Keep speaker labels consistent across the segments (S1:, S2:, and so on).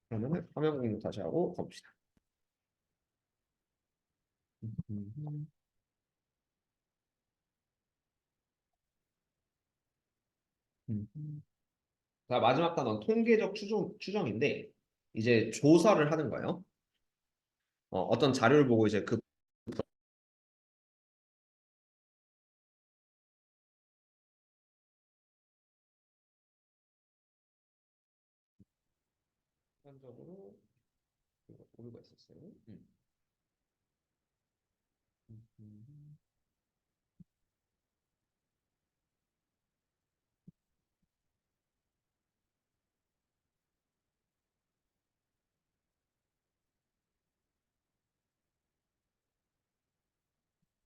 S1: 그러면 화면 공유 다시 하고 가봅시다. 음, 자, 마지막 단원 통계적 추정인데 이제 조사를 하는 거예요. 어떤 자료를 보고 이제 그 객관적으로 오류가 있었어요. 음.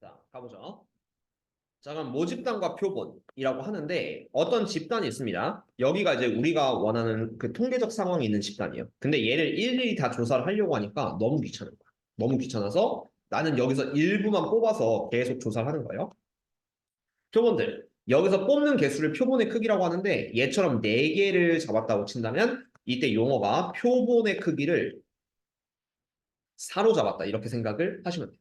S1: 자, 가보죠. 자, 그럼 모집단과 표본이라고 하는데 어떤 집단이 있습니다. 여기가 이제 우리가 원하는 그 통계적 상황이 있는 집단이에요. 근데 얘를 일일이 다 조사를 하려고 하니까 너무 귀찮은 거야. 너무 귀찮아서 나는 여기서 일부만 뽑아서 계속 조사를 하는 거예요. 표본들. 여기서 뽑는 개수를 표본의 크기라고 하는데 얘처럼 4개를 잡았다고 친다면 이때 용어가 표본의 크기를 사로잡았다 이렇게 생각을 하시면 돼요.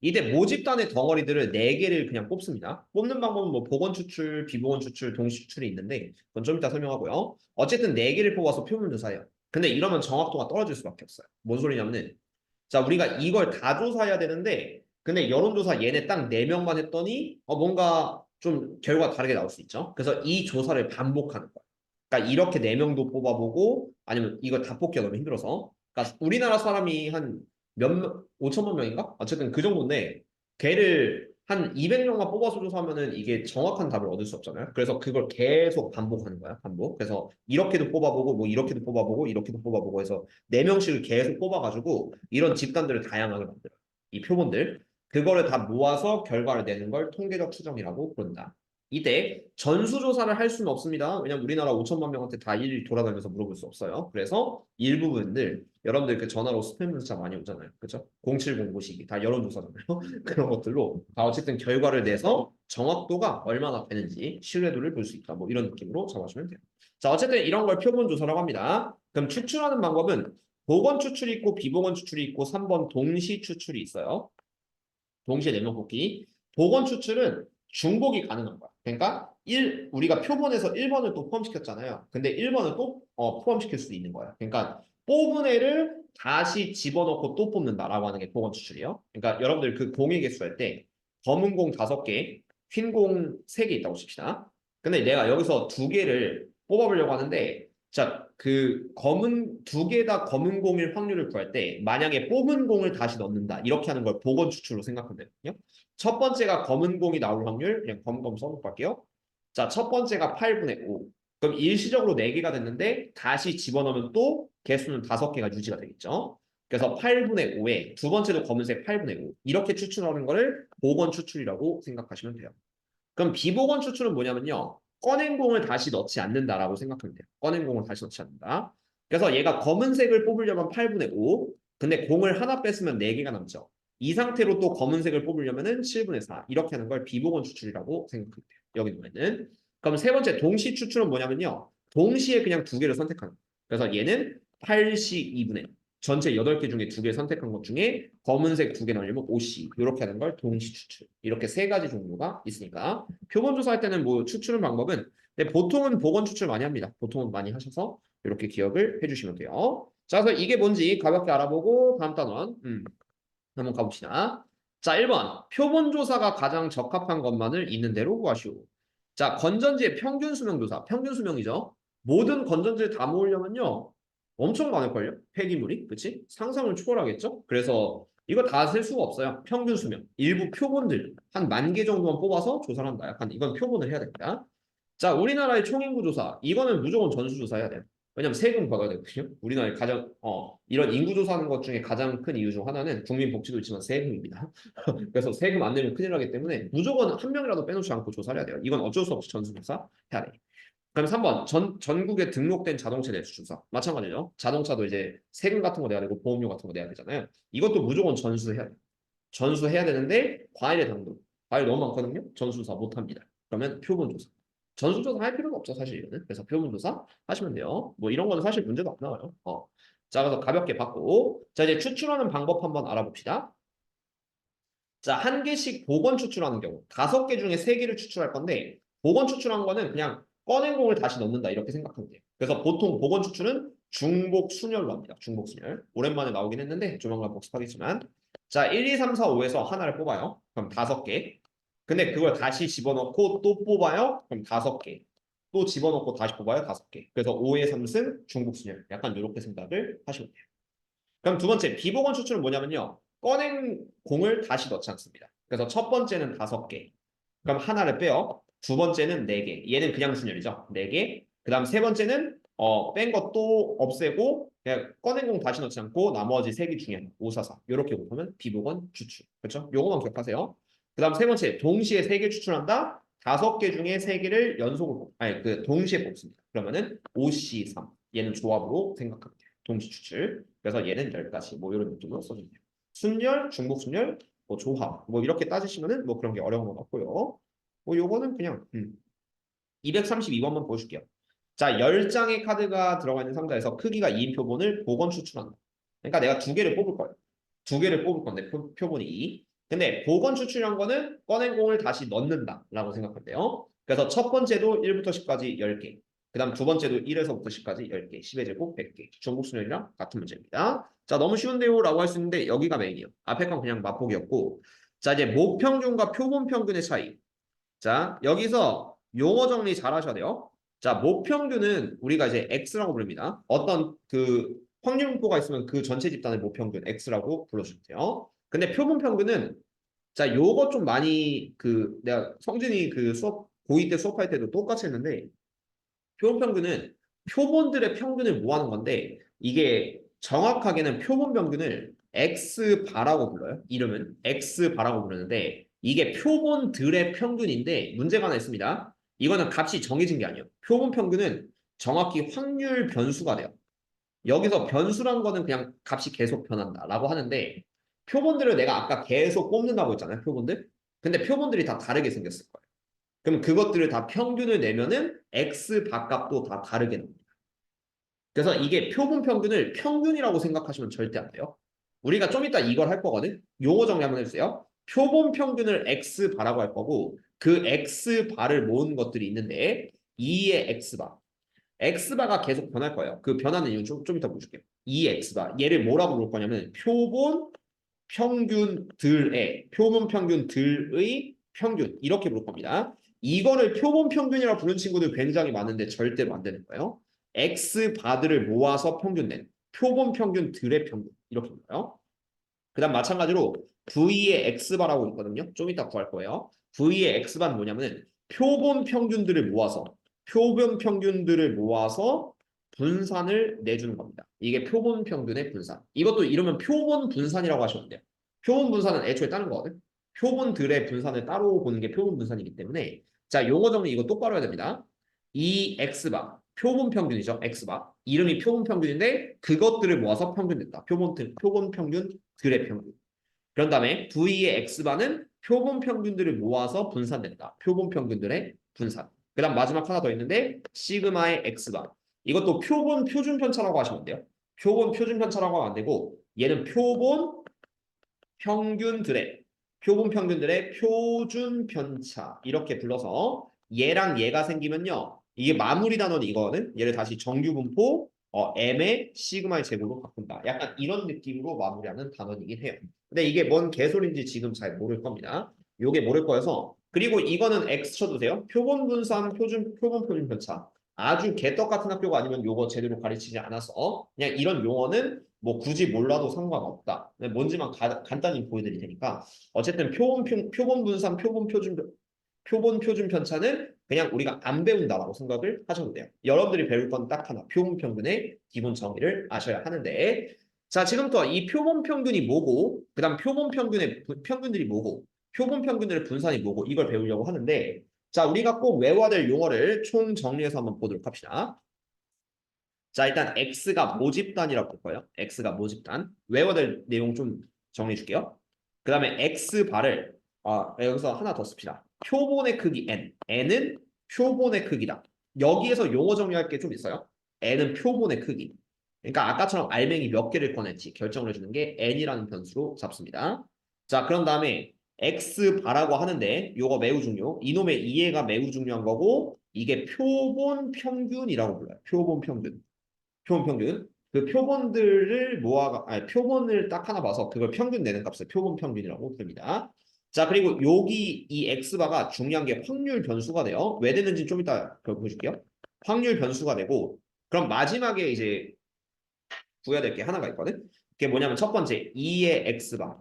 S1: 이때 모집단의 덩어리들을 4개를 그냥 뽑습니다. 뽑는 방법은 뭐 복원 추출, 비복원 추출, 동시 추출이 있는데 그건 좀 이따 설명하고요. 어쨌든 4개를 뽑아서 표본 조사해요. 근데 이러면 정확도가 떨어질 수밖에 없어요. 뭔 소리냐면은 자 우리가 이걸 다 조사해야 되는데 근데 여론조사 얘네 딱 4명만 했더니 뭔가 좀 결과가 다르게 나올 수 있죠. 그래서 이 조사를 반복하는 거예요. 그러니까 이렇게 4명도 뽑아보고 아니면 이거 다 뽑기가 너무 힘들어서 그러니까 우리나라 사람이 한 몇, 5천만 명인가? 어쨌든 그 정도인데 걔를 한 200명만 뽑아서 조사하면은 이게 정확한 답을 얻을 수 없잖아요. 그래서 그걸 계속 반복하는 거야, 반복. 그래서 이렇게도 뽑아보고 뭐 이렇게도 뽑아보고 이렇게도 뽑아보고 해서 4명씩을 계속 뽑아가지고 이런 집단들을 다양하게 만들어요. 이 표본들. 그거를 다 모아서 결과를 내는 걸 통계적 추정이라고 부른다. 이때 전수조사를 할 수는 없습니다. 왜냐면 우리나라 5천만 명한테 다 일일이 돌아다니면서 물어볼 수 없어요. 그래서 일부분들 여러분들 그 전화로 스팸 문자 많이 오잖아요. 그죠? 0709 보시기 다 여론조사잖아요. 그런 것들로 다 어쨌든 결과를 내서 정확도가 얼마나 되는지 신뢰도를 볼 수 있다. 뭐 이런 느낌으로 잡아주면 돼요. 자, 어쨌든 이런 걸 표본 조사라고 합니다. 그럼 추출하는 방법은 복원 추출이 있고 비복원 추출이 있고 3번 동시 추출이 있어요. 동시에 4명 뽑기. 복원 추출은 중복이 가능한 거야. 그러니까 우리가 표본에서 1번을 또 포함시켰잖아요. 근데 1번을 또 포함시킬 수도 있는 거야. 그러니까 뽑은 애를 다시 집어넣고 또 뽑는다라고 하는 게 복원 추출이에요. 그러니까 여러분들 그 공의 개수 할 때 검은 공 5개, 흰 공 3개 있다고 칩시다. 근데 내가 여기서 2개를 뽑아보려고 하는데 자, 그 검은 2개 다 검은 공일 확률을 구할 때 만약에 뽑은 공을 다시 넣는다 이렇게 하는 걸 복원 추출로 생각하면 되거든요. 첫 번째가 검은 공이 나올 확률 그냥 검검 써놓고 갈게요. 자, 첫 번째가 8분의 5. 그럼 일시적으로 4개가 됐는데 다시 집어넣으면 또 개수는 5개가 유지가 되겠죠. 그래서 8분의 5에 두 번째도 검은색 8분의 5 이렇게 추출하는 거를 복원 추출이라고 생각하시면 돼요. 그럼 비복원 추출은 뭐냐면요. 꺼낸 공을 다시 넣지 않는다라고 생각하면 돼요. 꺼낸 공을 다시 넣지 않는다. 그래서 얘가 검은색을 뽑으려면 8분의 5. 근데 공을 하나 뺐으면 4개가 남죠. 이 상태로 또 검은색을 뽑으려면 7분의 4. 이렇게 하는 걸 비복원 추출이라고 생각하면 돼요. 여기 보면은. 그럼 세 번째 동시 추출은 뭐냐면요. 동시에 그냥 2개를 선택하는 거예요. 그래서 얘는 8시 2분의 전체 8개 중에 2개 선택한 것 중에 검은색 2개 나오려면 5시 이렇게 하는 걸 동시 추출. 이렇게 3가지 종류가 있으니까 표본 조사할 때는 뭐 추출은 방법은 근데 보통은 복원 추출 많이 합니다. 보통은 많이 하셔서 이렇게 기억을 해주시면 돼요. 자, 그래서 이게 뭔지 가볍게 알아보고 다음 단원 한번 가봅시다. 자, 1번 표본 조사가 가장 적합한 것만을 있는 대로 구하시오. 자, 건전지의 평균 수명 조사. 평균 수명이죠. 모든 건전지를 다 모으려면요. 엄청 많을걸요? 폐기물이. 그치? 상상을 초월하겠죠? 그래서 이거 다 셀 수가 없어요. 평균 수명. 일부 표본들 한 10,000개 정도만 뽑아서 조사를 한다. 약간 이건 표본을 해야 됩니다. 자, 우리나라의 총인구 조사. 이거는 무조건 전수조사 해야 돼요. 왜냐면 세금 받아야 되거든요. 우리나라의 가장 이런 인구 조사하는 것 중에 가장 큰 이유 중 하나는 국민 복지도 있지만 세금입니다. 그래서 세금 안 내면 큰일 나기 때문에 무조건 한 명이라도 빼놓지 않고 조사를 해야 돼요. 이건 어쩔 수 없이 전수조사 해야 돼. 그럼 3번 전국에 등록된 자동차 대수 조사 마찬가지죠. 자동차도 이제 세금 같은 거 내야 되고 보험료 같은 거 내야 되잖아요. 이것도 무조건 전수해야 돼요. 전수해야 되는데 과일의 당도 과일 너무 많거든요. 전수조사 못합니다. 그러면 표본조사 전수조사 할 필요가 없죠 사실 이거는. 그래서 표본조사 하시면 돼요. 뭐 이런 거는 사실 문제도 안 나와요. 자, 그래서 가볍게 받고. 자, 이제 추출하는 방법 한번 알아봅시다. 자, 한 개씩 복원 추출하는 경우 5개 중에 3개를 추출할 건데 복원 추출한 거는 그냥 꺼낸 공을 다시 넣는다 이렇게 생각하면 돼요. 그래서 보통 복원 추출은 중복 순열로 합니다. 중복 순열. 오랜만에 나오긴 했는데 조만간 복습하겠지만 자, 1, 2, 3, 4, 5에서 하나를 뽑아요. 그럼 5개. 근데 그걸 다시 집어넣고 또 뽑아요. 그럼 5개. 또 집어넣고 다시 뽑아요. 5개. 그래서 5의 3승 중복 순열. 약간 이렇게 생각을 하시면 돼요. 그럼 두 번째 비복원 추출은 뭐냐면요. 꺼낸 공을 다시 넣지 않습니다. 그래서 첫 번째는 5개. 그럼 하나를 빼요. 두 번째는 4개. 얘는 그냥 순열이죠. 4개. 그 다음 세 번째는 뺀 것도 없애고 그냥 꺼낸 공 다시 넣지 않고 나머지 3개 중에 5, 4, 4. 이렇게 곱하면 비복원 추출. 그렇죠? 요거만 기억하세요. 그 다음 세 번째 동시에 3개 추출한다. 5개 중에 3개를 연속으로 아니 그 동시에 뽑습니다. 그러면은 5C3. 얘는 조합으로 생각하면 돼요. 동시 추출. 그래서 얘는 10가지 뭐 이런 느낌으로 써주면 돼요. 순열, 중복 순열, 뭐 조합 뭐 이렇게 따지시면은 뭐 그런 게 어려운 건 없고요. 뭐 요거는 그냥 232번만 보여줄게요. 자, 10장의 카드가 들어가 있는 상자에서 크기가 2인 표본을 복원 추출한다. 그러니까 내가 2개를 뽑을 거예요. 2개를 뽑을 건데 표본이 2. 근데 복원 추출한 거는 꺼낸 공을 다시 넣는다라고 생각하면 돼요. 그래서 첫 번째도 1부터 10까지 10개. 그 다음 두 번째도 1에서부터 10까지 10개. 10의 제곱 100개. 중복순열이랑 같은 문제입니다. 자, 너무 쉬운데요? 라고 할 수 있는데 여기가 메인이에요. 앞에 건 그냥 맛보기였고. 자, 이제 모평균과 표본평균의 차이. 자, 여기서 용어 정리 잘 하셔야 돼요. 자, 모평균은 우리가 이제 X라고 부릅니다. 어떤 그 확률분포가 있으면 그 전체 집단의 모평균 X라고 불러주면 돼요. 근데 표본평균은 자, 요거 좀 많이 그 내가 성진이 그 수업 고2 때 수업할 때도 똑같이 했는데 표본평균은 표본들의 평균을 모아는 건데 이게 정확하게는 표본평균을 X바라고 불러요. 이름은 X바라고 부르는데 이게 표본들의 평균인데 문제가 하나 있습니다. 이거는 값이 정해진 게 아니에요. 표본평균은 정확히 확률 변수가 돼요. 여기서 변수란 거는 그냥 값이 계속 변한다라고 하는데 표본들을 내가 아까 계속 뽑는다고 했잖아요. 표본들. 근데 표본들이 다 다르게 생겼을 거예요. 그럼 그것들을 다 평균을 내면은 x 바값도 다 다르게 나옵니다. 그래서 이게 표본 평균을 평균이라고 생각하시면 절대 안 돼요. 우리가 좀 이따 이걸 할 거거든. 용어 정리 한번 해주세요. 표본 평균을 x 바라고 할 거고 그 x 바를 모은 것들이 있는데 2의 x 바. x 바가 계속 변할 거예요. 그 변하는 이유 좀 이따 보여줄게요. 2의 x 바. 얘를 뭐라고 부를 거냐면 표본 표본 평균들의 평균 이렇게 부를 겁니다. 이거를 표본 평균이라고 부르는 친구들 굉장히 많은데 절대로 안 되는 거예요. X 바들을 모아서 평균 낸 표본 평균들의 평균 이렇게 불러요. 그다음 마찬가지로 V의 X바라고 있거든요. 좀 이따 구할 거예요. V의 X바는 뭐냐면 표본 평균들을 모아서 분산을 내주는 겁니다. 이게 표본 평균의 분산. 이것도 이러면 표본 분산이라고 하시면 돼요. 표본 분산은 애초에 다른 거거든. 표본들의 분산을 따로 보는 게 표본 분산이기 때문에 자, 용어 정리 이거 똑바로 해야 됩니다. 이 X바, 표본 평균이죠. X바. 이름이 표본 평균인데 그것들을 모아서 평균 낸다. 표본 평균 들의 평균. 그런 다음에 V의 X바는 표본 평균들을 모아서 분산된다. 표본 평균들의 분산. 그 다음 마지막 하나 더 있는데 시그마의 X바. 이것도 표본 표준 편차라고 하시면 돼요. 표본 표준 편차라고 하면 안 되고 얘는 표본 평균들의 표준 편차 이렇게 불러서 얘랑 얘가 생기면요. 이게 마무리 단원이 이거는 얘를 다시 정규 분포 m의 시그마의 제곱으로 바꾼다. 약간 이런 느낌으로 마무리하는 단원이긴 해요. 근데 이게 뭔 개소리인지 지금 잘 모를 겁니다. 요게 모를 거여서 그리고 이거는 X 쳐두세요. 표본 분산 표본 표준 편차. 아주 개떡 같은 학교가 아니면 요거 제대로 가르치지 않아서 그냥 이런 용어는 뭐 굳이 몰라도 상관없다. 뭔지만 간단히 보여드릴 테니까 어쨌든 표본 분산 표본 표준 편차는 그냥 우리가 안 배운다라고 생각을 하셔도 돼요. 여러분들이 배울 건 딱 하나 표본 평균의 기본 정의를 아셔야 하는데 자 지금부터 이 표본 평균이 뭐고 그 다음 표본 평균의 평균들이 뭐고 표본 평균들의 분산이 뭐고 이걸 배우려고 하는데 자 우리가 꼭 외워야 될 용어를 총 정리해서 한번 보도록 합시다. 자 일단 X가 모집단이라고 볼 거예요. X가 모집단. 외워야 될 내용 좀 정리해 줄게요. 그 다음에 X바를 여기서 하나 더 씁시다. 표본의 크기 N. N은 표본의 크기다. 여기에서 용어 정리할 게 좀 있어요. N은 표본의 크기. 그러니까 아까처럼 알맹이 몇 개를 꺼낼지 결정을 해주는 게 n이라는 변수로 잡습니다. 자, 그런 다음에 x 바라고 하는데 요거 매우 중요. 이놈의 이해가 매우 중요한 거고 이게 표본 평균이라고 불러요. 표본 평균. 표본 평균. 그 표본들을 모아가 아니 표본을 딱 하나 봐서 그걸 평균 내는 값을 표본 평균이라고 부릅니다. 자, 그리고 여기 이 x바가 중요한 게 확률 변수가 돼요. 왜 되는지 좀 이따 보여줄게요. 확률 변수가 되고 그럼 마지막에 이제 구해야 될 게 하나가 있거든. 그게 뭐냐면 첫 번째 2의 x바.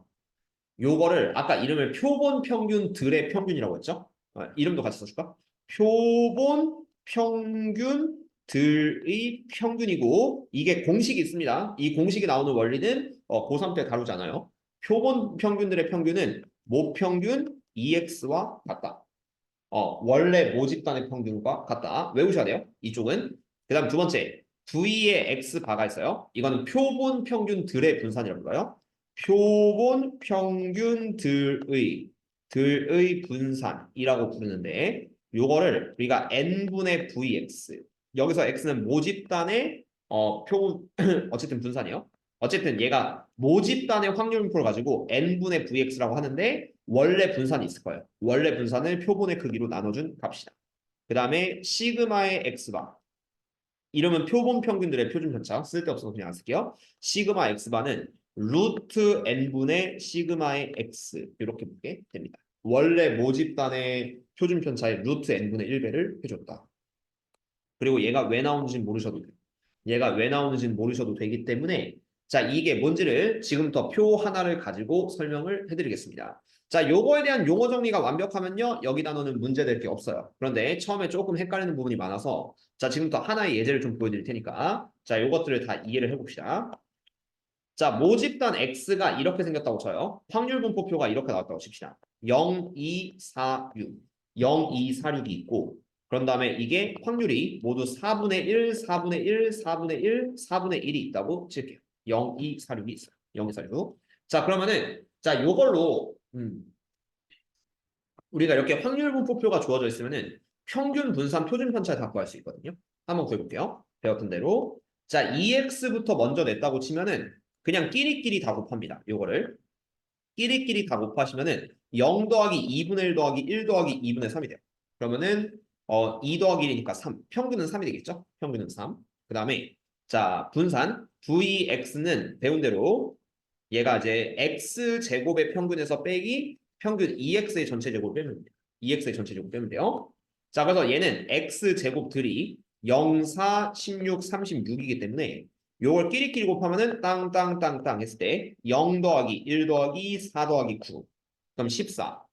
S1: 요거를 아까 이름을 표본 평균 들의 평균이라고 했죠? 이름도 같이 써줄까? 표본 평균 들의 평균이고 이게 공식이 있습니다. 이 공식이 나오는 원리는 고3 때 다루지 않아요. 표본 평균들의 평균은 모평균 2x와 같다. 원래 모집단의 평균과 같다. 외우셔야 돼요. 이쪽은. 그 다음 두 번째 V의 X바가 있어요. 이거는 표본 평균들의 분산이라고 불러요. 표본 평균들의 분산이라고 부르는데 요거를 우리가 n분의 vx 여기서 x는 모집단의 표본 어쨌든 분산이에요. 어쨌든 얘가 모집단의 확률분포를 가지고 n분의 vx라고 하는데 원래 분산이 있을 거예요. 원래 분산을 표본의 크기로 나눠준 값이다. 그 다음에 시그마의 x바 이름은 표본 평균들의 표준 편차 쓸데없어서 그냥 안 쓸게요. 시그마 x바는 루트 n분의 시그마의 x 이렇게 보게 됩니다. 원래 모집단의 표준 편차의 루트 n분의 1배를 해줬다. 그리고 얘가 왜 나오는지 모르셔도 돼요. 얘가 왜 나오는지는 모르셔도 되기 때문에 자, 이게 뭔지를 지금부터 표 하나를 가지고 설명을 해드리겠습니다. 자, 요거에 대한 용어 정리가 완벽하면요. 여기 단어는 문제될 게 없어요. 그런데 처음에 조금 헷갈리는 부분이 많아서 자, 지금부터 하나의 예제를 좀 보여드릴 테니까 자, 요것들을 다 이해를 해봅시다. 자, 모집단 X가 이렇게 생겼다고 쳐요. 확률 분포표가 이렇게 나왔다고 칩시다. 0, 2, 4, 6. 0, 2, 4, 6이 있고 그런 다음에 이게 확률이 모두 4분의 1, 4분의 1, 4분의 1, 4분의 1이 있다고 칠게요. 0, 2, 4, 6이 있어요. 0, 2, 4, 6. 자, 그러면은 자, 요걸로 우리가 이렇게 확률 분포표가 주어져 있으면은 평균 분산 표준 편차를 다 구할 수 있거든요. 한번 구해볼게요. 배웠던 대로. 자, EX부터 먼저 냈다고 치면은 그냥 끼리끼리 다 곱합니다. 요거를. 끼리끼리 다 곱하시면은 0 더하기 2분의 1 더하기 1 더하기 2분의 3이 돼요. 그러면은 2 더하기 1이니까 3. 평균은 3이 되겠죠? 평균은 3. 그 다음에 자, 분산 VX는 배운 대로 얘가 이제 X제곱의 평균에서 빼기 평균 2X의 전체 제곱을 빼면 됩니다. 2X의 전체 제곱 빼면 돼요. 자, 그래서 얘는 X제곱들이 0, 4, 16, 36이기 때문에 요걸 끼리끼리 곱하면은 땅땅땅땅 했을 때 0 더하기 1 더하기 4 더하기 9 그럼 14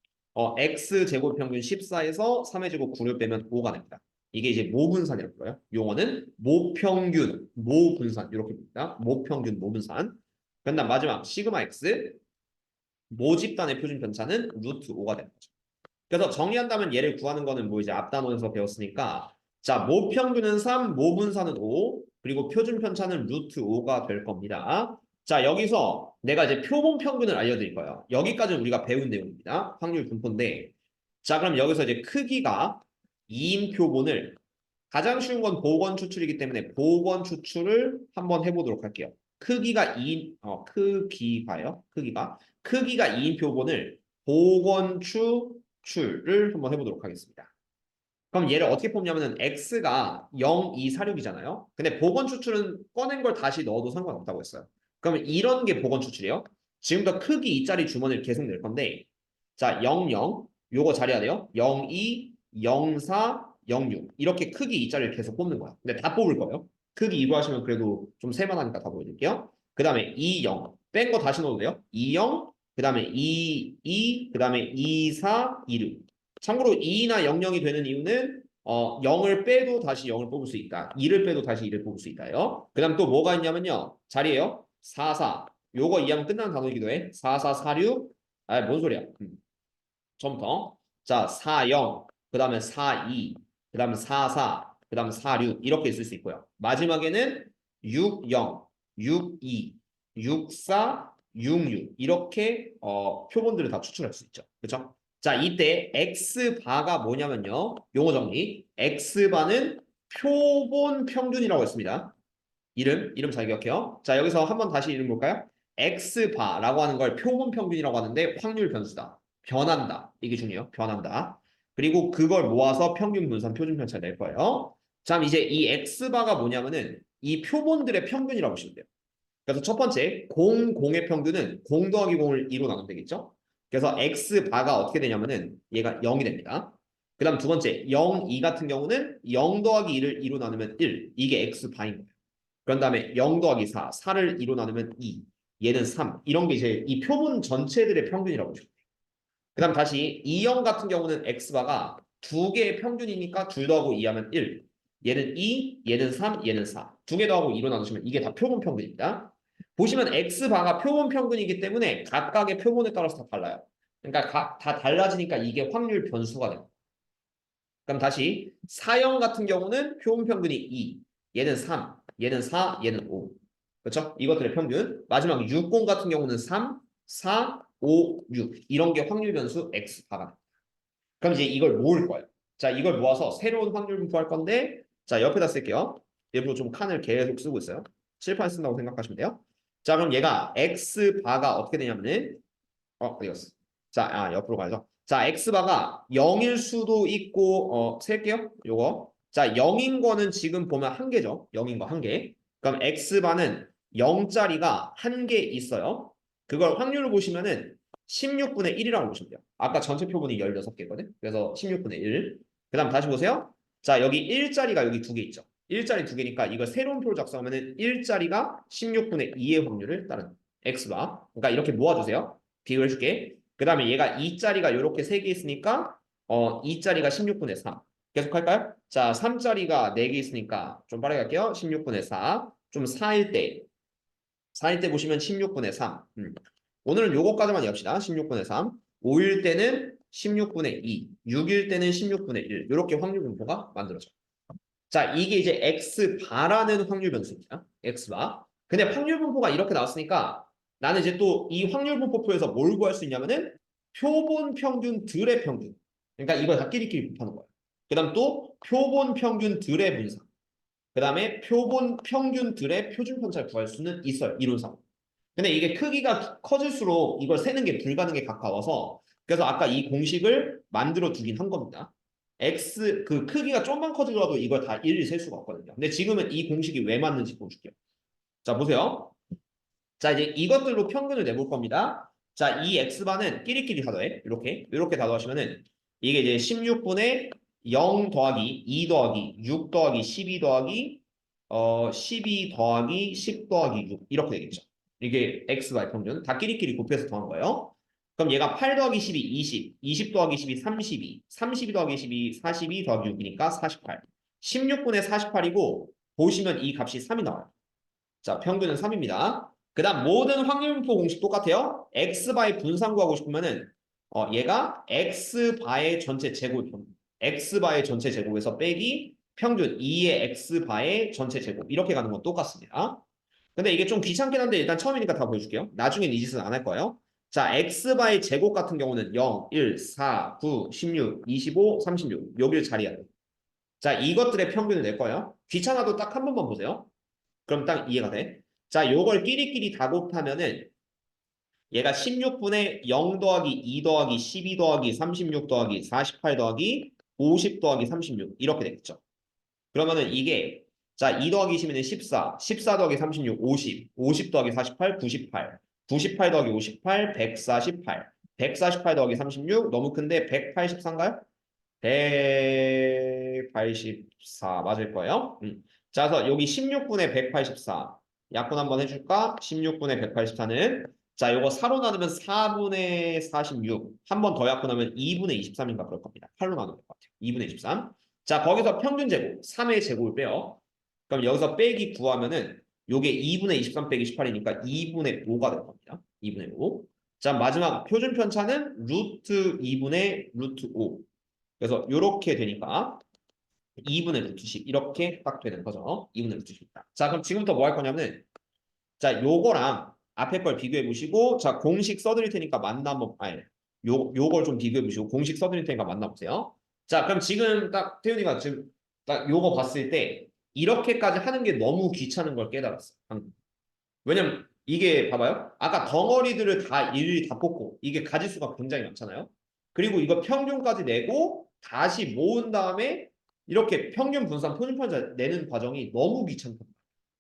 S1: X제곱 평균 14에서 3의 제곱 9를 빼면 5가 됩니다. 이게 이제 모분산이라고 불러요. 용어는 모평균, 모분산 이렇게 봅니다. 모평균, 모분산. 그다음 마지막 시그마 X 모집단의 표준 편차는 루트 5가 되는 거죠. 그래서 정의한다면 얘를 구하는 거는 뭐 이제 앞 단원에서 배웠으니까 자, 모평균은 3, 모분산은 5, 그리고 표준 편차는 루트 5가 될 겁니다. 자, 여기서 내가 이제 표본 평균을 알려드릴 거예요. 여기까지는 우리가 배운 내용입니다. 확률 분포인데 자, 그럼 여기서 이제 크기가 2인 표본을 가장 쉬운 건 복원 추출이기 때문에 복원 추출을 한번 해보도록 할게요. 크기가 2인, 크기가요? 크기가 2인 표본을 복원 추출을 한번 해보도록 하겠습니다. 그럼 얘를 어떻게 뽑냐면은 x가 0, 2, 4, 6이잖아요. 근데 복원 추출은 꺼낸 걸 다시 넣어도 상관없다고 했어요. 그러면 이런 게 복원 추출이에요. 지금부터 크기 2짜리 주머니를 계속 낼 건데 자, 0, 0 요거 잘해야 돼요. 0, 2, 0, 4, 0, 6 이렇게 크기 2짜리를 계속 뽑는 거야. 근데 다 뽑을 거예요. 크기 2로 하시면 그래도 좀 세만하니까 다 보여드릴게요. 그 다음에 2, 0 뺀 거 다시 넣어도 돼요. 2, 0 그 다음에 2, 2 그 다음에 2, 4, 2, 6 참고로 2나 00이 되는 이유는 0을 빼도 다시 0을 뽑을 수 있다. 2를 빼도 다시 2를 뽑을 수 있다요. 그 다음 또 뭐가 있냐면요. 자리에요. 4, 4. 요거 이해하면 끝나는 단어이기도 해. 4, 4, 4, 6. 뭔 소리야. 처음부터. 자, 4, 0. 그 다음에 4, 2. 그 다음에 4, 4. 그 다음에 4, 6. 이렇게 있을 수 있고요. 마지막에는 6, 0. 6, 2. 6, 4. 6, 6. 이렇게 표본들을 다 추출할 수 있죠. 그렇죠? 자, 이때 X바가 뭐냐면요. 용어 정리. X바는 표본 평균이라고 했습니다. 이름 잘 기억해요. 자, 여기서 한번 다시 이름 볼까요? X바라고 하는 걸 표본 평균이라고 하는데 확률 변수다. 변한다. 이게 중요해요. 변한다. 그리고 그걸 모아서 평균 분산 표준 편차 낼 거예요. 자, 이제 이 X바가 뭐냐면은 이 표본들의 평균이라고 보시면 돼요. 그래서 첫 번째, 공의 평균은 공 더하기 공을 2로 나누면 되겠죠? 그래서 X바가 어떻게 되냐면은 얘가 0이 됩니다. 그 다음 두 번째, 0, 2 같은 경우는 0 더하기 2를 2로 나누면 1. 이게 X바인 거예요. 그런 다음에 0 더하기 4, 4를 2로 나누면 2. 얘는 3. 이런 게 이제 이 표본 전체들의 평균이라고 보시면 돼요. 그 다음 다시 2형 같은 경우는 X바가 두 개의 평균이니까 둘 더하고 2 하면 1. 얘는 2, 얘는 3, 얘는 4. 두 개 더하고 2로 나누시면 이게 다 표본 평균입니다. 보시면 X바가 표본 평균이기 때문에 각각의 표본에 따라서 다 달라요. 그러니까 다 달라지니까 이게 확률 변수가 돼요. 그럼 다시 4형 같은 경우는 표본 평균이 2, 얘는 3, 얘는 4, 얘는 5. 그렇죠? 이것들의 평균. 마지막 60 같은 경우는 3, 4, 5, 6. 이런 게 확률 변수 X바가. 그럼 이제 이걸 모을 거예요. 자, 이걸 모아서 새로운 확률 분포할 건데, 자, 옆에다 쓸게요. 일부러 좀 칸을 계속 쓰고 있어요. 칠판 쓴다고 생각하시면 돼요. 자, 그럼 얘가 X바가 어떻게 되냐면은, 어디 갔어? 자, 옆으로 가야죠. 자, X바가 0일 수도 있고, 셀게요. 요거. 자, 0인 거는 지금 보면 한 개죠. 0인 거 한 개. 그럼 X바는 0짜리가 한 개 있어요. 그걸 확률을 보시면은 16분의 1이라고 보시면 돼요. 아까 전체 표본이 16개거든. 그래서 16분의 1. 그 다음 다시 보세요. 자, 여기 1짜리가 여기 두 개 있죠. 1짜리 두 개니까 이걸 새로운 표로 작성하면은 1짜리가 16분의 2의 확률을 따르는 X바. 그러니까 이렇게 모아주세요. 비교해줄게. 그 다음에 얘가 2짜리가 이렇게 3개 있으니까 2짜리가 16분의 3. 계속 할까요? 자, 3짜리가 4개 있으니까 좀 빠르게 할게요. 16분의 4. 좀 4일 때 보시면 16분의 3. 오늘은 요거까지만 이해합시다. 16분의 3. 5일 때는 16분의 2. 6일 때는 16분의 1. 이렇게 확률 분포가 만들어져요. 자, 이게 이제 X바라는 확률 변수입니다. X바. 근데 확률 분포가 이렇게 나왔으니까 나는 이제 또 이 확률 분포표에서 뭘 구할 수 있냐면은 표본 평균들의 평균. 그러니까 이걸 다 끼리끼리 곱하는 거예요. 그 다음 또 표본 평균들의 분산. 그 다음에 표본 평균들의 표준 편차를 구할 수는 있어요. 이론상. 근데 이게 크기가 커질수록 이걸 세는 게 불가능에 가까워서 그래서 아까 이 공식을 만들어 두긴 한 겁니다. X 그 크기가 좀만 커지더라도 이걸 다 일일이 셀 수가 없거든요. 근데 지금은 이 공식이 왜 맞는지 보여줄게요. 자, 보세요. 자, 이제 이것들로 평균을 내볼 겁니다. 자, 이 X바는 끼리끼리 다더해. 이렇게 다더하시면은 이게 이제 16분의 0 더하기 2 더하기 6 더하기 12 더하기 12 더하기 10 더하기 6 이렇게 되겠죠. 이게 X바의 평균. 다 끼리끼리 곱해서 더한 거예요. 그럼 얘가 8 더하기 12, 20, 20 더하기 12, 32, 32 더하기 12, 42 더하기 6이니까 48. 16분의 48이고 보시면 이 값이 3이 나와요. 자, 평균은 3입니다. 그 다음 모든 확률분포 공식 똑같아요. X바의 분산 구하고 싶으면은 얘가 X바의 전체 제곱, X바의 전체 제곱에서 빼기 평균 2의 X바의 전체 제곱 이렇게 가는 건 똑같습니다. 근데 이게 좀 귀찮긴 한데 일단 처음이니까 다 보여줄게요. 나중엔 이 짓은 안 할 거예요. 자, X바의 제곱 같은 경우는 0, 1, 4, 9, 16, 25, 36 여기를 자리해야 돼요. 자, 이것들의 평균을 낼 거예요. 귀찮아도 딱 한 번만 보세요. 그럼 딱 이해가 돼. 자, 요걸 끼리끼리 다 곱하면은 얘가 16분의 0 더하기 2 더하기 12 더하기 36 더하기 48 더하기 50 더하기 36 이렇게 되겠죠. 그러면은 이게 자, 2 더하기 10이면 14, 14 더하기 36, 50, 50 더하기 48, 98, 98 더하기 58, 148, 148 더하기 36 너무 큰데 184인가요? 184 맞을 거예요. 자, 그래서 여기 16분의 184 약분 한번 해줄까? 16분의 184는 자, 요거 4로 나누면 4분의 46 한 번 더 약분하면 2분의 23인가 그럴 겁니다. 8로 나누면 될 것 같아요. 2분의 23. 자, 거기서 평균 제곱 3의 제곱을 빼요. 그럼 여기서 빼기 구하면은 요게 2분의 23 빼기 18이니까 2분의 5가 될 겁니다. 2분의 5. 자, 마지막 표준 편차는 루트 2분의 루트 5. 그래서 이렇게 되니까 2분의 루트 10 이렇게 딱 되는 거죠. 2분의 루트 10입니다. 자, 그럼 지금부터 뭐 할 거냐면은 자, 요거랑 앞에 걸 비교해 보시고 자, 공식 써드릴 테니까 만나 한번 요걸 좀 비교해 보시고 공식 써드릴 테니까 만나 보세요. 자, 그럼 지금 딱 태윤이가 지금 딱 요거 봤을 때 이렇게까지 하는 게 너무 귀찮은 걸 깨달았어요. 방금. 왜냐면 이게 봐봐요. 아까 덩어리들을 다 일일이 다 뽑고 이게 가지수가 굉장히 많잖아요. 그리고 이거 평균까지 내고 다시 모은 다음에 이렇게 평균 분산 표준 편차 내는 과정이 너무 귀찮다.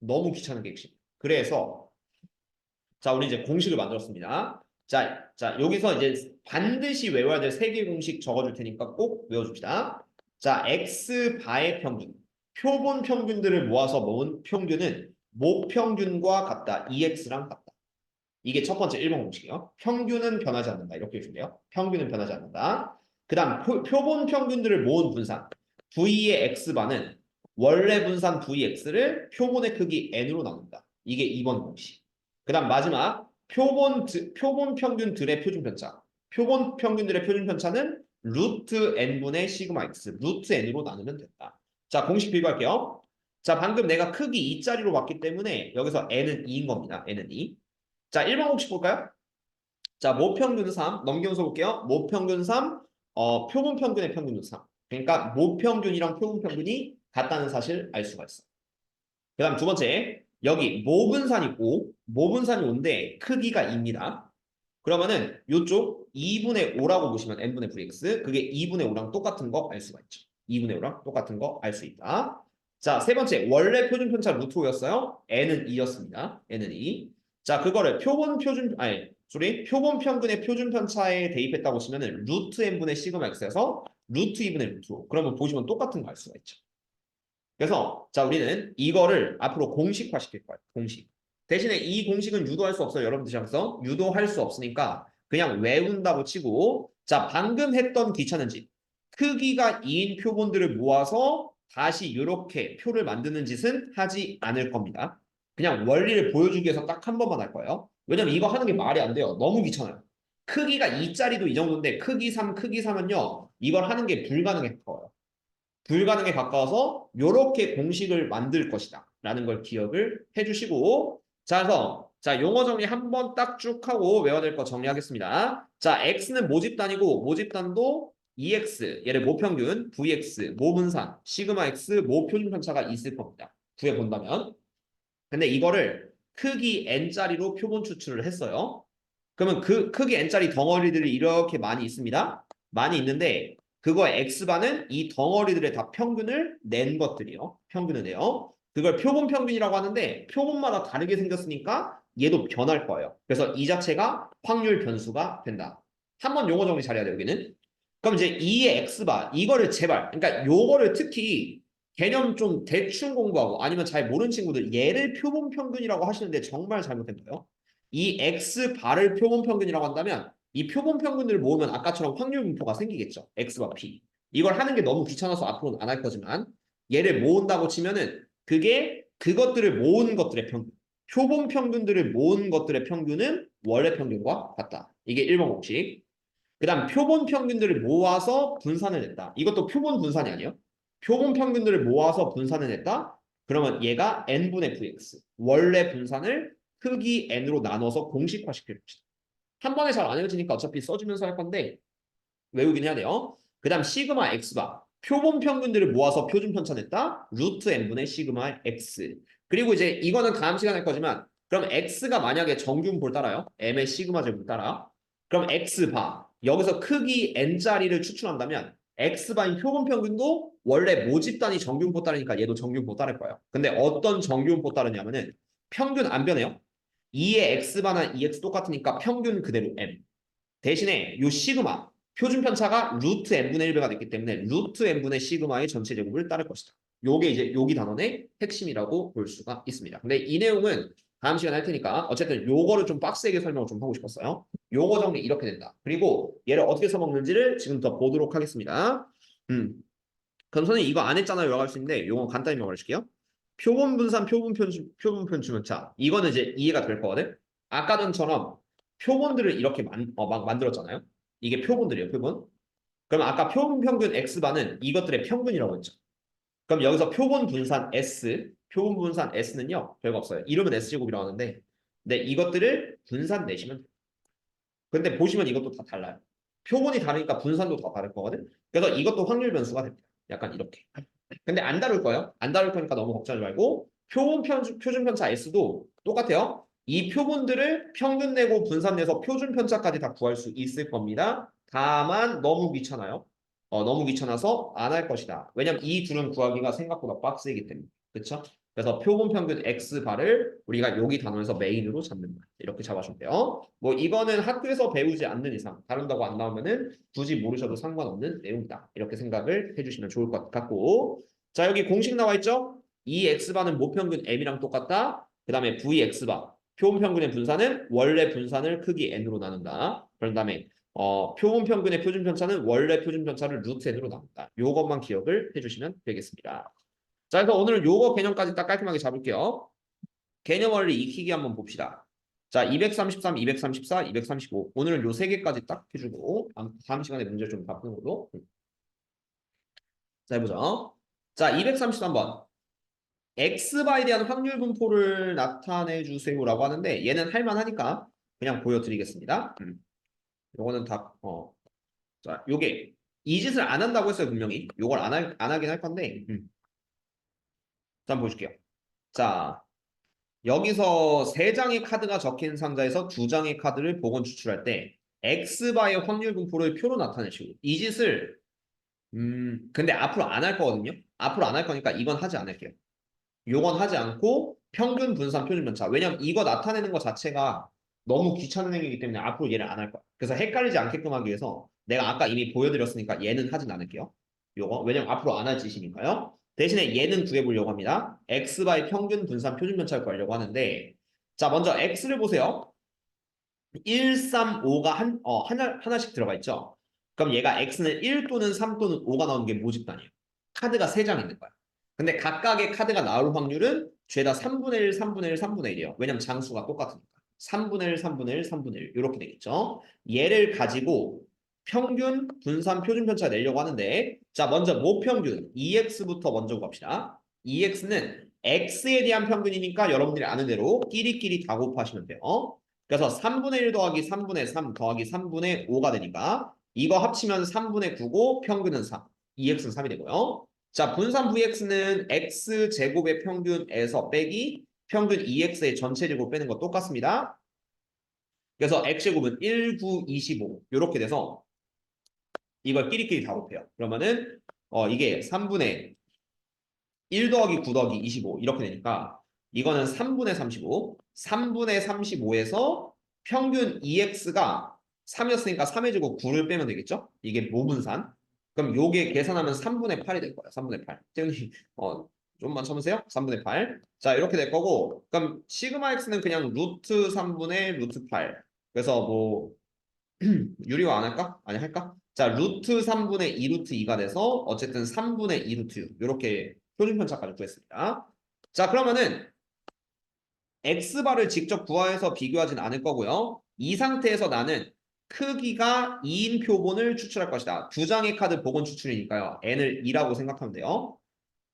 S1: 너무 귀찮은 게 핵심. 그래서 자, 우리 이제 공식을 만들었습니다. 자, 여기서 이제 반드시 외워야 될 세 개의 공식 적어줄 테니까 꼭 외워줍시다. 자, x 바의 평균. 표본 평균들을 모아서 모은 평균은 모평균과 같다. EX랑 같다. 이게 첫 번째 1번 공식이에요. 평균은 변하지 않는다. 이렇게 해줄래요? 평균은 변하지 않는다. 그 다음 표본 평균들을 모은 분산. V의 X반은 원래 분산 VX를 표본의 크기 N으로 나눈다. 이게 2번 공식. 그 다음 마지막 표본 평균들의 표준 편차. 표본 평균들의 표준 편차는 루트 N분의 시그마 X, 루트 N으로 나누면 된다. 자, 공식 비교할게요. 자, 방금 내가 크기 2짜리로 봤기 때문에 여기서 N은 2인 겁니다. N은 2. 자, 1번 공식 볼까요? 자, 모평균 3. 넘겨서 볼게요. 모평균 3, 표본 평균의 평균은 3. 그러니까 모평균이랑 표본 평균이 같다는 사실 알 수가 있어. 그 다음 두 번째, 여기 모분산이 5, 모분산이 5인데 크기가 2입니다. 그러면은 이쪽 2분의 5라고 보시면 n분의 vx, 그게 2분의 5랑 똑같은 거 알 수가 있죠. 2분의 5랑 똑같은 거 알 수 있다. 자, 세 번째, 원래 표준 편차 루트 5였어요. n은 2였습니다. n은 2. 자, 그거를 표본 평균의 표준 편차에 대입했다고 보시면은 루트 n분의 시그마 x에서 루트 2분의 루트 5. 그러면 보시면 똑같은 거 알 수가 있죠. 그래서 자, 우리는 이거를 앞으로 공식화 시킬 거예요. 공식. 대신에 이 공식은 유도할 수 없어요. 여러분들 시험에서 유도할 수 없으니까 그냥 외운다고 치고, 자, 방금 했던 귀찮은 짓, 크기가 2인 표본들을 모아서 다시 이렇게 표를 만드는 짓은 하지 않을 겁니다. 그냥 원리를 보여주기 위해서 딱 한 번만 할 거예요. 왜냐면 이거 하는 게 말이 안 돼요. 너무 귀찮아요. 크기가 2짜리도 이 정도인데 크기 3, 크기 3은요. 이걸 하는 게 불가능해. 불가능에 가까워서 이렇게 공식을 만들 것이다 라는 걸 기억을 해주시고, 자, 그래서 자, 용어 정리 한번 딱 쭉 하고 외워야 될 거 정리하겠습니다. 자, x는 모집단이고 모집단도 EX, 얘를 모평균, VX, 모분산, 시그마 X, 모표준 편차가 있을 겁니다. 구해본다면. 근데 이거를 크기 n짜리로 표본 추출을 했어요. 그러면 그 크기 n짜리 덩어리들이 이렇게 많이 있습니다. 많이 있는데 그거의 x반은 이 덩어리들의 다 평균을 낸 것들이요. 평균을 내요. 그걸 표본 평균이라고 하는데 표본마다 다르게 생겼으니까 얘도 변할 거예요. 그래서 이 자체가 확률 변수가 된다. 한번 용어 정리 잘해야 돼요, 여기는. 그럼 이제 2의 x바 이거를 제발, 그러니까 요거를 특히 개념 좀 대충 공부하고 아니면 잘 모르는 친구들 얘를 표본 평균이라고 하시는데 정말 잘못된 거예요. 이 x 바를 표본 평균이라고 한다면 이 표본 평균들을 모으면 아까처럼 확률 분포가 생기겠죠. x와 p. 이걸 하는 게 너무 귀찮아서 앞으로는 안 할 거지만 얘를 모은다고 치면은 그게 그것들을 모은 것들의 평균. 표본 평균들을 모은 것들의 평균은 원래 평균과 같다. 이게 1번 공식. 그 다음 표본 평균들을 모아서 분산을 냈다. 이것도 표본 분산이 아니에요. 표본 평균들을 모아서 분산을 냈다. 그러면 얘가 n분의 vx. 원래 분산을 크기 n으로 나눠서 공식화시킬 것이다. 한 번에 잘 안 외워지니까 어차피 써주면서 할 건데 외우긴 해야 돼요. 그 다음 시그마 x바. 표본 평균들을 모아서 표준 편차냈다. 루트 n분의 시그마 x. 그리고 이제 이거는 다음 시간에 할 거지만 그럼 x가 만약에 정규분포를 따라요. m의 시그마 제곱을 따라. 그럼 x바. 여기서 크기 n짜리를 추출한다면 x바인 표본 평균도 원래 모집단이 정규분포 따르니까 얘도 정규분포 따를 거예요. 근데 어떤 정규분포 따르냐면은 평균 안 변해요. 2의 x바나 2x 똑같으니까 평균 그대로 m. 대신에 요 시그마 표준 편차가 루트 n분의 1배가 됐기 때문에 루트 n분의 시그마의 전체 제곱을 따를 것이다. 요게 이제 여기 단원의 핵심이라고 볼 수가 있습니다. 근데 이 내용은 다음 시간에 할 테니까 어쨌든 요거를 좀 빡세게 설명을 좀 하고 싶었어요. 요거 정리 이렇게 된다. 그리고 얘를 어떻게 써먹는지를 지금부터 보도록 하겠습니다. 그럼 선생님 이거 안 했잖아요. 라고 할 수 있는데 요거 간단히 말해줄게요. 표본 분산, 표본 편차. 이거는 이제 이해가 될 거거든. 아까 전처럼 표본들을 이렇게 막 만들었잖아요. 이게 표본들이에요, 표본. 그럼 아까 표본 평균 X반은 이것들의 평균이라고 했죠. 그럼 여기서 표본 분산 S, 표본 분산 S는요, 별거 없어요. 이름은 S제곱이라고 하는데, 네, 이것들을 분산 내시면 돼요. 근데 보시면 이것도 다 달라요. 표본이 다르니까 분산도 다 다를 거거든. 그래서 이것도 확률 변수가 됩니다. 약간 이렇게. 근데 안 다룰 거예요. 안 다룰 거니까 너무 걱정하지 말고 표본 표준 편차 S도 똑같아요. 이 표본들을 평균 내고 분산 내서 표준 편차까지 다 구할 수 있을 겁니다. 다만 너무 귀찮아요. 너무 귀찮아서 안 할 것이다. 왜냐면 이 둘은 구하기가 생각보다 빡세기 때문에. 그렇죠? 그래서 표본 평균 X바를 우리가 여기 단원에서 메인으로 잡는다. 이렇게 잡아주면 돼요. 뭐 이거는 학교에서 배우지 않는 이상 다룬다고 안 나오면은 굳이 모르셔도 상관없는 내용이다. 이렇게 생각을 해주시면 좋을 것 같고 자 여기 공식 나와 있죠? 이 X바는 모평균 M이랑 똑같다. 그 다음에 VX바 표본 평균의 분산은 원래 분산을 크기 N으로 나눈다. 그런 다음에 표본 평균의 표준 편차는 원래 표준 편차를 루트 N으로 나눈다. 요것만 기억을 해주시면 되겠습니다. 자, 그래서 오늘은 요거 개념까지 딱 깔끔하게 잡을게요. 개념 원리 익히기 한번 봅시다. 자, 233, 234, 235. 오늘은 요 세 개까지 딱 해주고 다음 시간에 문제 좀 바꾸는 걸로. 자, 해보자. 자, 233번. X바에 대한 확률 분포를 나타내 주세요라고 하는데 얘는 할만하니까 그냥 보여드리겠습니다. 요거는 다 자, 요게 이 짓을 안 한다고 했어요, 분명히. 요걸 안 하긴 할 건데. 자, 한번 보여줄게요. 자, 여기서 세 장의 카드가 적힌 상자에서 두 장의 카드를 복원 추출할 때 X바의 확률 분포를 표로 나타내시고 이 짓을 근데 앞으로 안 할 거거든요. 앞으로 안 할 거니까 이건 하지 않을게요. 요건 하지 않고 평균 분산 표준 편차. 왜냐면 이거 나타내는 것 자체가 너무 귀찮은 행위이기 때문에 앞으로 얘를 안 할 거야. 그래서 헷갈리지 않게끔 하기 위해서 내가 아까 이미 보여드렸으니까 얘는 하진 않을게요. 요거 왜냐면 앞으로 안 할 짓이니까요. 대신에 얘는 구해보려고 합니다. X바의 평균 분산 표준 편차를 구하려고 하는데 자 먼저 X를 보세요. 1, 3, 5가 하나씩 들어가 있죠. 그럼 얘가 X는 1 또는 3 또는 5가 나오는 게 모집단이에요. 카드가 3장 있는 거야. 근데 각각의 카드가 나올 확률은 죄다 3분의 1, 3분의 1, 3분의 1이에요. 왜냐면 장수가 똑같으니까. 3분의 1, 3분의 1, 3분의 1 이렇게 되겠죠. 얘를 가지고 평균, 분산, 표준 편차 내려고 하는데 자 먼저 모평균 EX부터 먼저 봅시다. EX는 X에 대한 평균이니까 여러분들이 아는 대로 끼리끼리 다 곱하시면 돼요. 그래서 3분의 1 더하기 3분의 3 더하기 3분의 5가 되니까 이거 합치면 3분의 9고 평균은 3. EX는 3이 되고요. 자, 분산 VX는 X제곱의 평균에서 빼기 평균 EX의 전체 제곱 빼는 거 똑같습니다. 그래서 X제곱은 1, 9, 25 이렇게 돼서 이걸 끼리끼리 다 곱해요. 그러면은 이게 3분의 1 더하기 9 더하기 25 이렇게 되니까 이거는 3분의 35 3분의 35에서 평균 EX가 3이었으니까 3의 제곱 9를 빼면 되겠죠? 이게 모분산. 그럼 요게 계산하면 3분의 8이 될 거예요. 3분의 8. 태훈이 좀만 참으세요. 3분의 8. 자 이렇게 될 거고 그럼 시그마 X는 그냥 루트 3분의 루트 8. 그래서 뭐 유리화 안 할까? 아니 할까? 자 루트 3분의 2 루트 2가 돼서 어쨌든 3분의 2 루트 6 이렇게 표준편차까지 구했습니다. 자 그러면은 X바를 직접 구하해서 비교하진 않을 거고요. 이 상태에서 나는 크기가 2인 표본을 추출할 것이다. 두 장의 카드 복원 추출이니까요. N을 2라고 생각하면 돼요.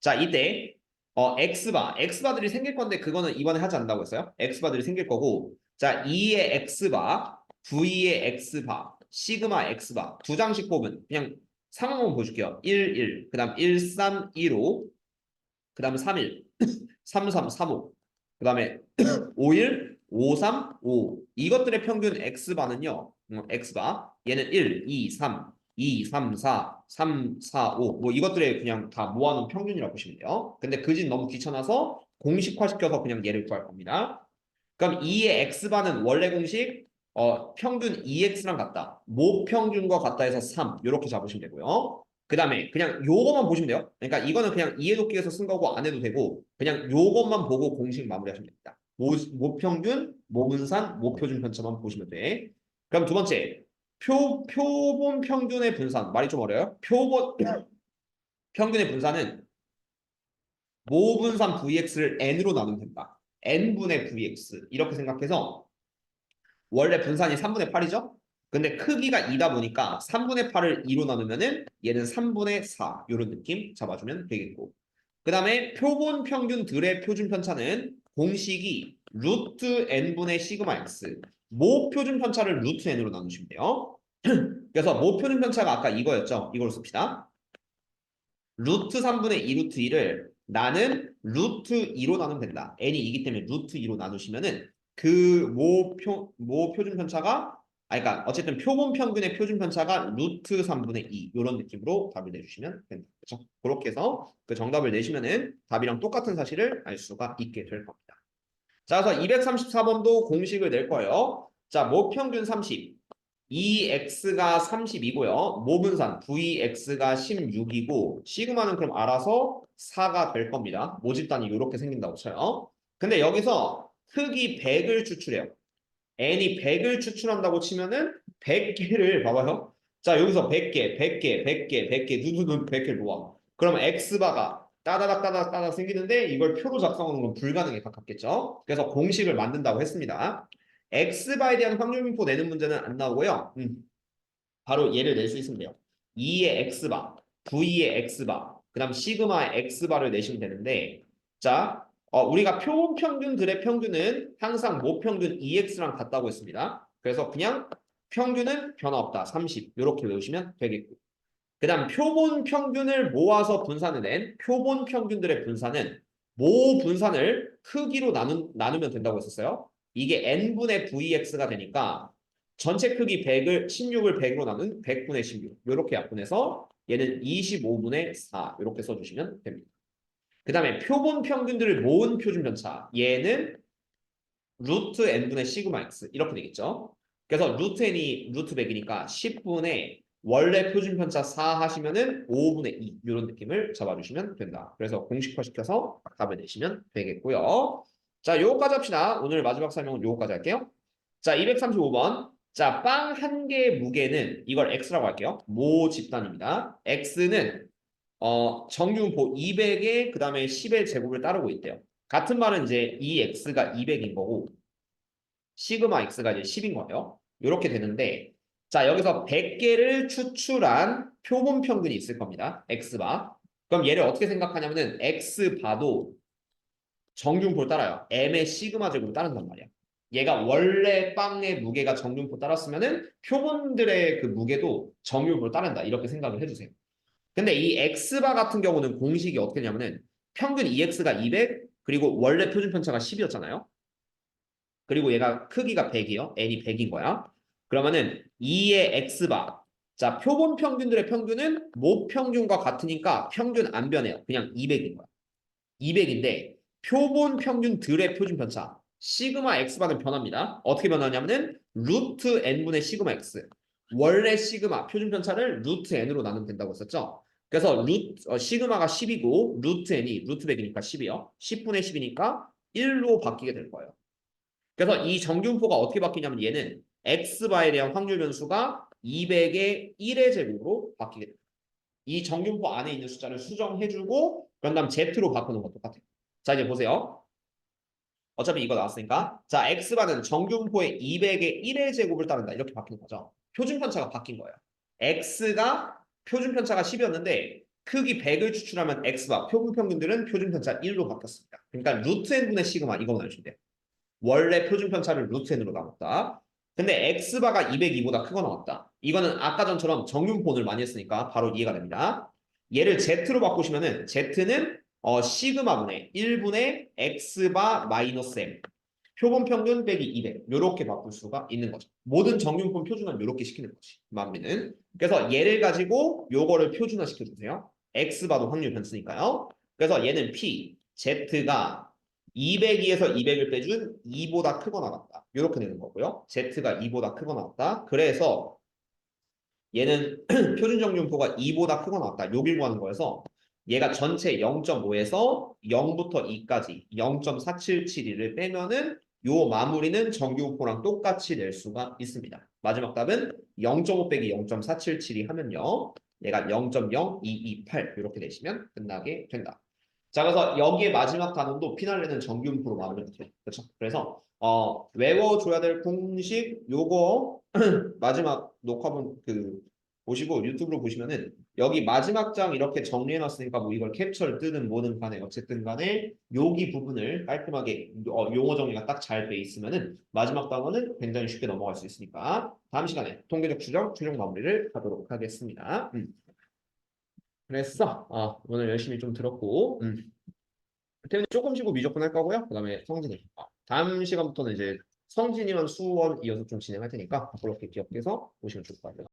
S1: 자 이때 X바들이 생길 건데 그거는 이번에 하지 않는다고 했어요. X바들이 생길 거고 자 2의 X바, V의 X바, 시그마 X바 두 장씩 뽑은 그냥 상황만 보여줄게요. 1, 1, 그 다음 1, 3, 1, 5, 그 다음에 3, 1, 3, 3, 3, 5, 그 다음에 5, 1, 5, 3, 5 이것들의 평균 X바는요. X바 얘는 1, 2, 3, 2, 3, 4, 3, 4, 5 뭐 이것들의 그냥 다 모아놓은 평균이라고 보시면 돼요. 근데 그 집 너무 귀찮아서 공식화시켜서 그냥 얘를 구할 겁니다. 그럼 2의 X바는 원래 공식 평균 2X랑 같다. 모평균과 같다 해서 3 이렇게 잡으시면 되고요. 그 다음에 그냥 요것만 보시면 돼요. 그러니까 이거는 그냥 이해독기에서 쓴 거고 안 해도 되고 그냥 요것만 보고 공식 마무리하시면 됩니다. 모평균, 모분산, 모표준 편차만 보시면 돼. 그럼 두 번째 표본 평균의 분산 말이 좀 어려요. 표본 평균의 분산은 모분산 VX를 N으로 나누면 된다. N분의 VX 이렇게 생각해서 원래 분산이 3분의 8이죠? 근데 크기가 2다 보니까 3분의 8을 2로 나누면은 얘는 3분의 4 이런 느낌 잡아주면 되겠고 그 다음에 표본 평균들의 표준 편차는 공식이 루트 n분의 시그마 x 모 표준 편차를 루트 n으로 나누시면 돼요. 그래서 모 표준 편차가 아까 이거였죠. 이걸로 씁시다. 루트 3분의 2 루트 2를 나는 루트 2로 나누면 된다. n이 2기 때문에 루트 2로 나누시면은 그 모 표준 편차가 그러니까 어쨌든 표본 평균의 표준 편차가 루트 3분의 2 이런 느낌으로 답을 내주시면 된다. 그렇죠? 그렇게 해서 그 정답을 내시면은 답이랑 똑같은 사실을 알 수가 있게 될 겁니다. 자, 그래서 234번도 공식을 낼 거예요. 자, 모평균 30. 2x가 32고요. 모분산 vx가 16이고 시그마는 그럼 알아서 4가 될 겁니다. 모집단이 이렇게 생긴다고 쳐요. 근데 여기서 크기 100을 추출해요. n이 100을 추출한다고 치면은 100개를 봐봐요. 자, 여기서 100개, 100개, 100개, 100개, 누구는 100개를 모아. 그럼 x바가 따다닥 따다닥 따다닥 생기는데 이걸 표로 작성하는 건 불가능에 가깝겠죠. 그래서 공식을 만든다고 했습니다. x바에 대한 확률 분포 내는 문제는 안 나오고요. 바로 얘를 낼 수 있으면 돼요. 2의 x바, v의 x바, 그 다음 시그마의 x바를 내시면 되는데 자, 우리가 표본 평균들의 평균은 항상 모평균 2x랑 같다고 했습니다. 그래서 그냥 평균은 변화 없다. 30 이렇게 외우시면 되겠고 그 다음 표본 평균을 모아서 분산을 낸 표본 평균들의 분산은 모 분산을 크기로 나누면 된다고 했었어요. 이게 n분의 vx가 되니까 전체 크기 100을 16을 100으로 나눈 100분의 16 이렇게 약분해서 얘는 25분의 4 이렇게 써주시면 됩니다. 그 다음에 표본 평균들을 모은 표준 편차 얘는 루트 n분의 시그마 x 이렇게 되겠죠. 그래서 루트 n이 루트 100이니까 10분의 원래 표준 편차 4 하시면은 5분의 2 이런 느낌을 잡아주시면 된다. 그래서 공식화시켜서 답을 내시면 되겠고요. 자, 요거까지 합시다. 오늘 마지막 설명은 요거까지 할게요. 자, 235번. 자, 빵 한 개의 무게는 이걸 x라고 할게요. 모 집단입니다. x는 정규분포 200에 그다음에 10의 제곱을 따르고 있대요. 같은 말은 이제 이 x가 200인 거고 시그마 x가 이제 10인 거예요. 이렇게 되는데 자 여기서 100개를 추출한 표본 평균이 있을 겁니다. x바. 그럼 얘를 어떻게 생각하냐면은 x바도 정균포를 따라요. m의 시그마 제곱을 따른단 말이야. 얘가 원래 빵의 무게가 정균포 따랐으면은 표본들의 그 무게도 정균포를 따른다. 이렇게 생각을 해주세요. 근데 이 x바 같은 경우는 공식이 어떻게 되냐면은 평균 2x가 200 그리고 원래 표준 편차가 10이었잖아요. 그리고 얘가 크기가 100이요. n이 100인 거야. 그러면은 2의 x바. 자, 표본 평균들의 평균은 모 평균과 같으니까 평균 안 변해요. 그냥 200인 거야. 200인데 표본 평균들의 표준 편차 시그마 x바는 변합니다. 어떻게 변하냐면은 루트 n분의 시그마 x. 원래 시그마 표준 편차를 루트 n으로 나누면 된다고 했었죠. 그래서 시그마가 10이고 루트 n이 루트 100이니까 10이요. 10분의 10이니까 1로 바뀌게 될 거예요. 그래서 이 정균포가 어떻게 바뀌냐면 얘는 x바에 대한 확률 변수가 200의 1의 제곱으로 바뀌게 됩니다. 이 정균포 안에 있는 숫자를 수정해주고 그런 다음 z로 바꾸는 것도 똑같아요. 자 이제 보세요. 어차피 이거 나왔으니까 자 x바는 정균포의 200의 1의 제곱을 따른다. 이렇게 바뀌는 거죠. 표준 편차가 바뀐 거예요. x가 표준 편차가 10이었는데 크기 100을 추출하면 x바 표본 평균들은 표준 편차 1로 바뀌었습니다. 그러니까 루트 n분의 시그마 이거만 알시면 돼요. 원래 표준 편차를 루트 n으로 나눴다. 근데 x바가 202보다 크거 나왔다. 이거는 아까 전처럼 정균폰을 많이 했으니까 바로 이해가 됩니다. 얘를 z로 바꾸시면은 z는 시그마분의 1분의 x바 마이너스 m 표본 평균 빼기 200 이렇게 바꿀 수가 있는 거죠. 모든 정균폰 표준은 이렇게 시키는 거지. 마무리는. 그래서 얘를 가지고 요거를 표준화 시켜주세요. x바도 확률 변수니까요. 그래서 얘는 p, z가 202에서 200을 빼준 2보다 크거나 같다. 이렇게 되는 거고요. z가 2보다 크거나 같다. 그래서 얘는 표준 정균포가 2보다 크거나 같다. 요길 구하는 거여서 얘가 전체 0.5에서 0부터 2까지 0.477을 빼면은 요 마무리는 정규분포랑 똑같이 낼 수가 있습니다. 마지막 답은 0.5 빼기 0.477이 하면요. 얘가 0.0228 이렇게 내시면 끝나게 된다. 자, 그래서 여기에 마지막 단원도 피날레는 정규분포로 마무리가 돼요. 그렇죠? 그래서 외워줘야 될 공식 요거 마지막 녹화본 보시고 유튜브로 보시면은 여기 마지막 장 이렇게 정리해놨으니까 뭐 이걸 캡처를 뜨든 뭐든 간에 어쨌든 간에 여기 부분을 깔끔하게 용어 정리가 딱 잘 돼 있으면은 마지막 단원은 굉장히 쉽게 넘어갈 수 있으니까 다음 시간에 통계적 추정, 최종 마무리를 하도록 하겠습니다. 그랬어. 오늘 열심히 좀 들었고. 태훈이 조금 쉬고 미적분 할 거고요. 그다음에 성진이. 다음 시간부터는 이제 성진이만 수원 이어서 좀 진행할 테니까 그렇게 기억해서 보시면 좋을 것 같아요.